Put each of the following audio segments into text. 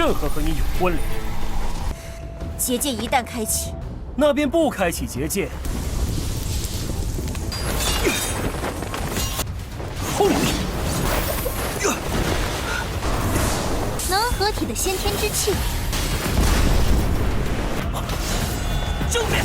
任何和你有关联。结界一旦开启，那便不开启结界。后面，能合体的先天之气，正面。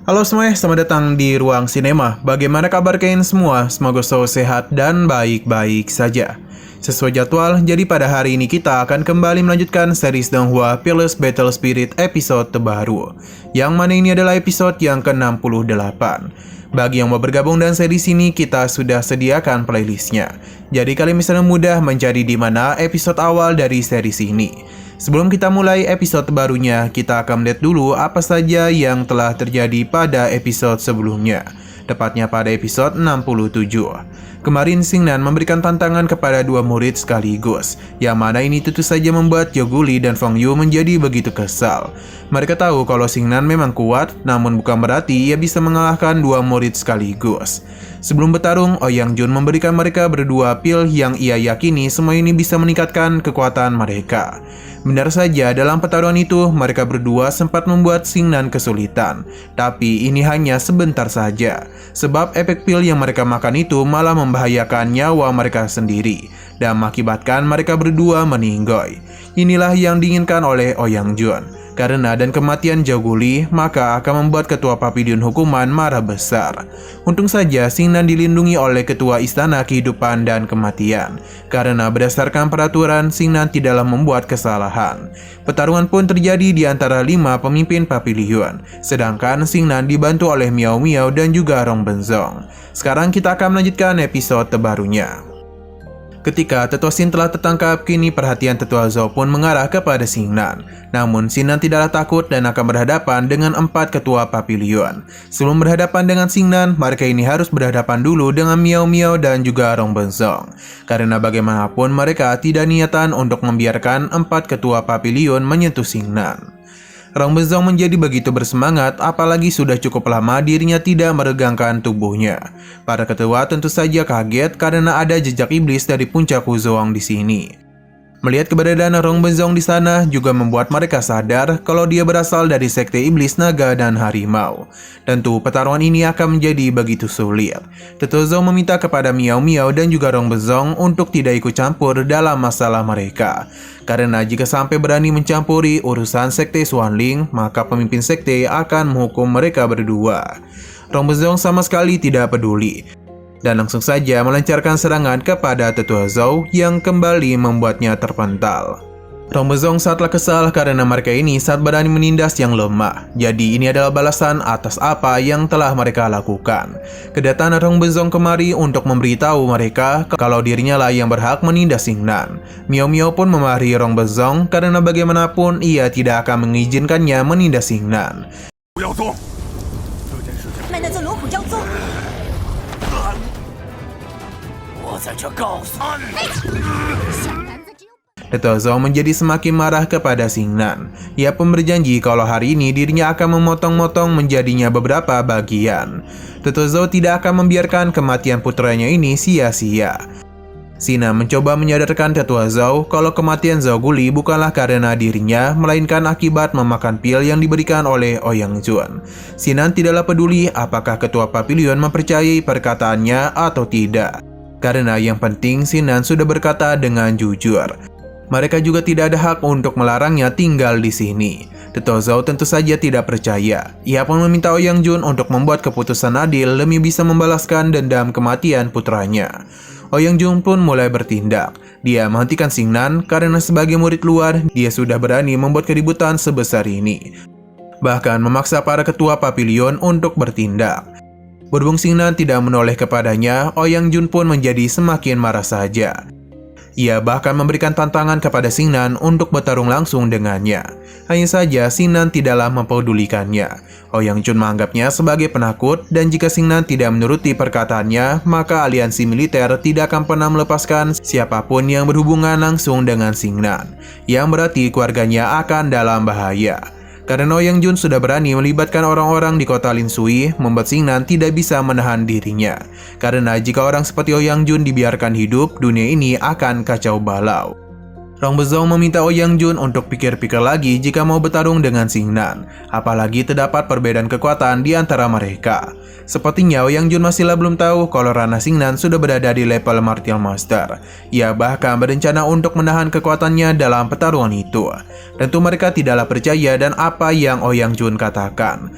Halo semuanya, selamat datang di Ruang Sinema. Bagaimana kabar kalian semua? Semoga selalu sehat dan baik-baik saja. Sesuai jadwal, jadi pada hari ini kita akan kembali melanjutkan series Donghua Peerless Battle Spirit episode terbaru, yang mana ini adalah episode yang ke-68. Bagi yang mau bergabung dengan series ini, kita sudah sediakan playlistnya. Jadi kalian bisa mudah mencari di mana episode awal dari series ini. Sebelum kita mulai episode barunya, kita akan melihat dulu apa saja yang telah terjadi pada episode sebelumnya, tepatnya pada episode 67. Kemarin Xingnan memberikan tantangan kepada dua murid sekaligus, yang mana ini tentu saja membuat Yoguli dan Feng Yu menjadi begitu kesal. Mereka tahu kalau Xingnan memang kuat, namun bukan berarti ia bisa mengalahkan dua murid sekaligus. Sebelum bertarung, Ouyang Jun memberikan mereka berdua pil yang ia yakini semua ini bisa meningkatkan kekuatan mereka. Benar saja, dalam pertarungan itu, mereka berdua sempat membuat Xingnan kesulitan. Tapi ini hanya sebentar saja, sebab efek pil yang mereka makan itu malah membahayakan nyawa mereka sendiri, dan mengakibatkan mereka berdua meninggoy. Inilah yang diinginkan oleh Ouyang Jun. Karena dan kematian Yoguli, maka akan membuat ketua Papiliun Hukuman marah besar. Untung saja Xingnan dilindungi oleh ketua Istana Kehidupan dan Kematian. Karena berdasarkan peraturan, Xingnan tidaklah membuat kesalahan. Pertarungan pun terjadi di antara 5 pemimpin Papiliun, sedangkan Xingnan dibantu oleh Miao Miao dan juga Rong Benzong. Sekarang kita akan melanjutkan episode terbarunya. Ketika Tetua Xin telah tertangkap, kini perhatian Tetua Zhou pun mengarah kepada Xingnan. Namun Xingnan tidaklah takut dan akan berhadapan dengan 4 ketua Papiliun. Sebelum berhadapan dengan Xingnan, mereka ini harus berhadapan dulu dengan Miao Miao dan juga Rong Benzong. Karena bagaimanapun mereka tidak niatan untuk membiarkan 4 ketua Papiliun menyentuh Xingnan. Rong Benzong menjadi begitu bersemangat, apalagi sudah cukup lama dirinya tidak meregangkan tubuhnya. Para ketua tentu saja kaget karena ada jejak iblis dari puncak Huzoang di sini. Melihat keberadaan Rong Benzong di sana juga membuat mereka sadar kalau dia berasal dari sekte iblis naga dan harimau. Tentu pertarungan ini akan menjadi begitu sulit. Tetua Zhou meminta kepada Miao Miao dan juga Rong Benzong untuk tidak ikut campur dalam masalah mereka. Karena jika sampai berani mencampuri urusan sekte Xuanling, maka pemimpin sekte akan menghukum mereka berdua. Rong Benzong sama sekali tidak peduli, dan langsung saja melancarkan serangan kepada Tetua Zhou yang kembali membuatnya terpental. Rong Benzong sangatlah kesal karena mereka ini saat berani menindas yang lemah. Jadi ini adalah balasan atas apa yang telah mereka lakukan. Kedatangan Rong Benzong kemari untuk memberitahu mereka kalau dirinya lah yang berhak menindas Xingnan. Miao Miao pun memarahi Rong Benzong karena bagaimanapun ia tidak akan mengizinkannya menindas Xingnan. Tetua Zhou menjadi semakin marah kepada Xingnan. Ia pun berjanji kalau hari ini dirinya akan memotong-motong menjadinya beberapa bagian. Tetua Zhou tidak akan membiarkan kematian putranya ini sia-sia. Xingnan mencoba menyadarkan Tetua Zhou kalau kematian Yoguli bukanlah karena dirinya, melainkan akibat memakan pil yang diberikan oleh Ouyang Jun. Xingnan tidaklah peduli apakah ketua Papiliun mempercayai perkataannya atau tidak. Karena yang penting Xingnan sudah berkata dengan jujur. Mereka juga tidak ada hak untuk melarangnya tinggal di sini. Tetua Zhou tentu saja tidak percaya. Ia pun meminta Ouyang Jun untuk membuat keputusan adil demi bisa membalaskan dendam kematian putranya. Ouyang Jun pun mulai bertindak. Dia menghentikan Xingnan karena sebagai murid luar, dia sudah berani membuat keributan sebesar ini. Bahkan memaksa para ketua Papiliun untuk bertindak. Berhubung Xingnan tidak menoleh kepadanya, Ouyang Jun pun menjadi semakin marah saja. Ia bahkan memberikan tantangan kepada Xingnan untuk bertarung langsung dengannya. Hanya saja Xingnan tidaklah mempedulikannya. Ouyang Jun menganggapnya sebagai penakut, dan jika Xingnan tidak menuruti perkataannya, maka aliansi militer tidak akan pernah melepaskan siapapun yang berhubungan langsung dengan Xingnan, yang berarti keluarganya akan dalam bahaya. Karena Ouyang Jun sudah berani melibatkan orang-orang di kota Lin Sui, membuat Xingnan tidak bisa menahan dirinya. Karena jika orang seperti Ouyang Jun dibiarkan hidup, dunia ini akan kacau balau. Rong Bezong meminta Ouyang Jun untuk pikir-pikir lagi jika mau bertarung dengan Xingnan, apalagi terdapat perbedaan kekuatan di antara mereka. Sepertinya Ouyang Jun masihlah belum tahu kalau Rana Xingnan sudah berada di level Martial Master. Ia bahkan berencana untuk menahan kekuatannya dalam pertarungan itu. Tentu mereka tidaklah percaya dan apa yang Ouyang Jun katakan.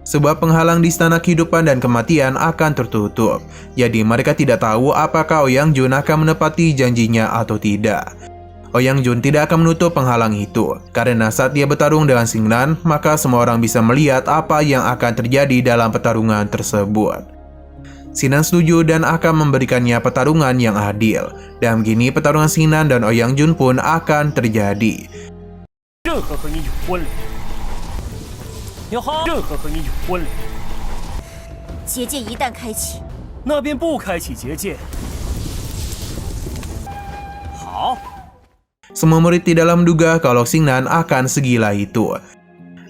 Sebab penghalang di istana kehidupan dan kematian akan tertutup. Jadi mereka tidak tahu apakah Ouyang Jun akan menepati janjinya atau tidak. Ouyang Jun tidak akan menutup penghalang itu, karena saat dia bertarung dengan Xingnan, maka semua orang bisa melihat apa yang akan terjadi dalam pertarungan tersebut. Xingnan setuju dan akan memberikannya pertarungan yang adil, dan begini pertarungan Xingnan dan Ouyang Jun pun akan terjadi. 任何和你有关联。你好，任何和你有关联。结界一旦开启，那便不开启结界。好。 Semua murid tidaklah menduga kalau Xingnan akan segila itu.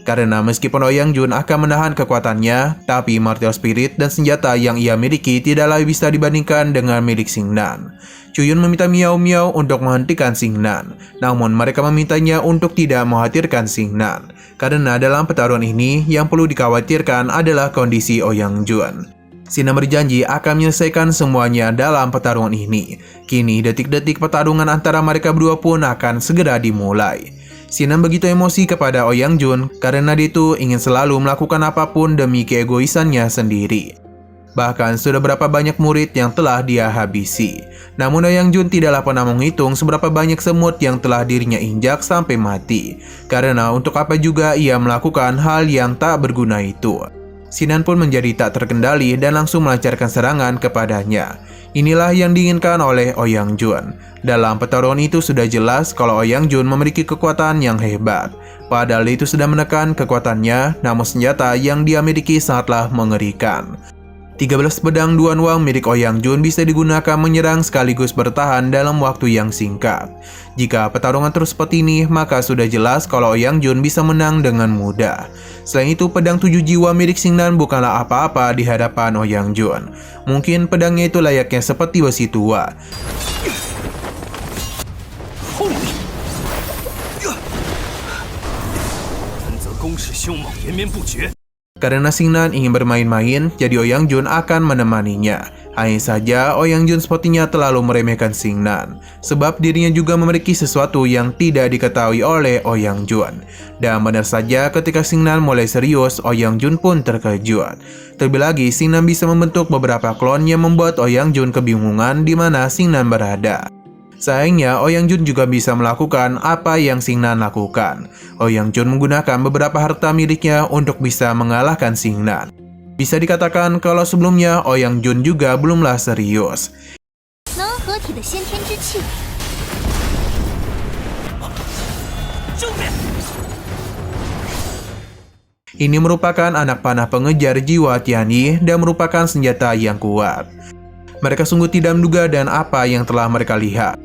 Karena meskipun Ouyang Jun akan menahan kekuatannya, tapi Martial Spirit dan senjata yang ia miliki tidaklah bisa dibandingkan dengan milik Xingnan. Chuyun meminta Miao Miao untuk menghentikan Xingnan, namun mereka memintanya untuk tidak mengkhawatirkan Xingnan. Karena dalam pertarungan ini, yang perlu dikhawatirkan adalah kondisi Ouyang Jun. Xingnan berjanji akan menyelesaikan semuanya dalam pertarungan ini. Kini detik-detik pertarungan antara mereka berdua pun akan segera dimulai. Xingnan begitu emosi kepada Ouyang Jun karena dia itu ingin selalu melakukan apapun demi keegoisannya sendiri. Bahkan sudah berapa banyak murid yang telah dia habisi. Namun Ouyang Jun tidaklah pernah menghitung seberapa banyak semut yang telah dirinya injak sampai mati. Karena untuk apa juga ia melakukan hal yang tak berguna itu. Xingnan pun menjadi tak terkendali dan langsung melancarkan serangan kepadanya. Inilah yang diinginkan oleh Ouyang Jun. Dalam pertarungan itu sudah jelas kalau Ouyang Jun memiliki kekuatan yang hebat. Padahal itu sudah menekan kekuatannya, namun senjata yang dia miliki sangatlah mengerikan. 13 pedang Duan Wang milik Ouyang Jun bisa digunakan menyerang sekaligus bertahan dalam waktu yang singkat. Jika pertarungan terus seperti ini, maka sudah jelas kalau Ouyang Jun bisa menang dengan mudah. Selain itu, pedang 7 jiwa milik Xingnan bukanlah apa-apa di hadapan Ouyang Jun. Mungkin pedangnya itu layaknya seperti besi tua. Karena Xingnan ingin bermain-main, jadi Ouyang Jun akan menemaninya. Hanya saja, Ouyang Jun sepertinya terlalu meremehkan Xingnan, sebab dirinya juga memiliki sesuatu yang tidak diketahui oleh Ouyang Jun. Dan benar saja, ketika Xingnan mulai serius, Ouyang Jun pun terkejut. Terlebih lagi, Xingnan bisa membentuk beberapa klon yang membuat Ouyang Jun kebingungan di mana Xingnan berada. Sayangnya, Ouyang Jun juga bisa melakukan apa yang Xingnan lakukan. Ouyang Jun menggunakan beberapa harta miliknya untuk bisa mengalahkan Xingnan. Bisa dikatakan kalau sebelumnya Ouyang Jun juga belumlah serius. Ini merupakan anak panah pengejar jiwa Tianyi dan merupakan senjata yang kuat. Mereka sungguh tidak menduga dan apa yang telah mereka lihat.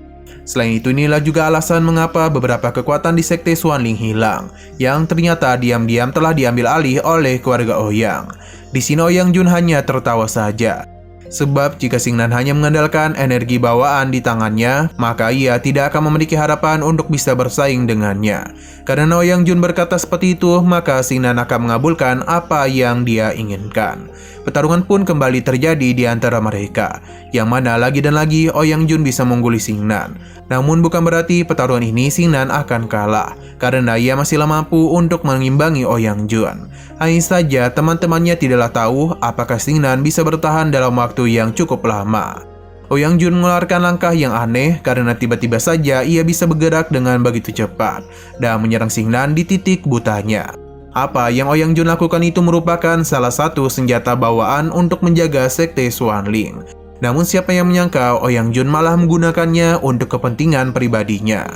Selain itu, inilah juga alasan mengapa beberapa kekuatan di Sekte Xuanling hilang, yang ternyata diam-diam telah diambil alih oleh keluarga Ouyang. Di sini Ouyang Jun hanya tertawa saja. Sebab jika Xingnan hanya mengandalkan energi bawaan di tangannya, maka ia tidak akan memiliki harapan untuk bisa bersaing dengannya. Karena Ouyang Jun berkata seperti itu, maka Xingnan akan mengabulkan apa yang dia inginkan. Pertarungan pun kembali terjadi di antara mereka, yang mana lagi dan lagi Ouyang Jun bisa mengungguli Xingnan. Namun bukan berarti pertarungan ini Xingnan akan kalah, karena ia masihlah mampu untuk mengimbangi Ouyang Jun. Hanya saja teman-temannya tidaklah tahu apakah Xingnan bisa bertahan dalam waktu yang cukup lama. Ouyang Jun mengeluarkan langkah yang aneh karena tiba-tiba saja ia bisa bergerak dengan begitu cepat dan menyerang Xingnan di titik butanya. Apa yang Ouyang Jun lakukan itu merupakan salah satu senjata bawaan untuk menjaga Sekte Xuanling. Namun siapa yang menyangka Ouyang Jun malah menggunakannya untuk kepentingan pribadinya.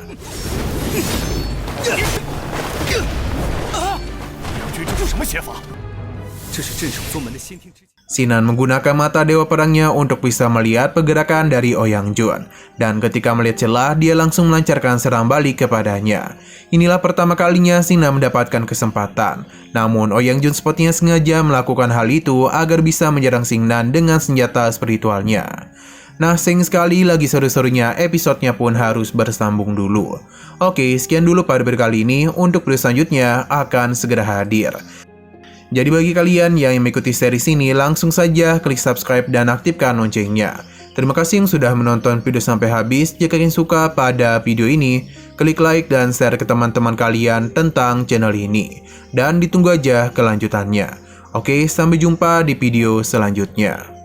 Sinan menggunakan mata Dewa Perangnya untuk bisa melihat pergerakan dari Ouyang Jun. Dan ketika melihat celah, dia langsung melancarkan serang balik kepadanya. Inilah pertama kalinya Sinan mendapatkan kesempatan. Namun Ouyang Jun sepertinya sengaja melakukan hal itu agar bisa menyerang Xingnan dengan senjata spiritualnya. Nah, sayang sekali lagi seru-serunya episodenya pun harus bersambung dulu. Oke, sekian dulu pada video kali ini. Untuk video selanjutnya akan segera hadir. Jadi bagi kalian yang mengikuti series ini, langsung saja klik subscribe dan aktifkan loncengnya. Terima kasih yang sudah menonton video sampai habis. Jika kalian suka pada video ini, klik like dan share ke teman-teman kalian tentang channel ini. Dan ditunggu aja kelanjutannya. Oke, sampai jumpa di video selanjutnya.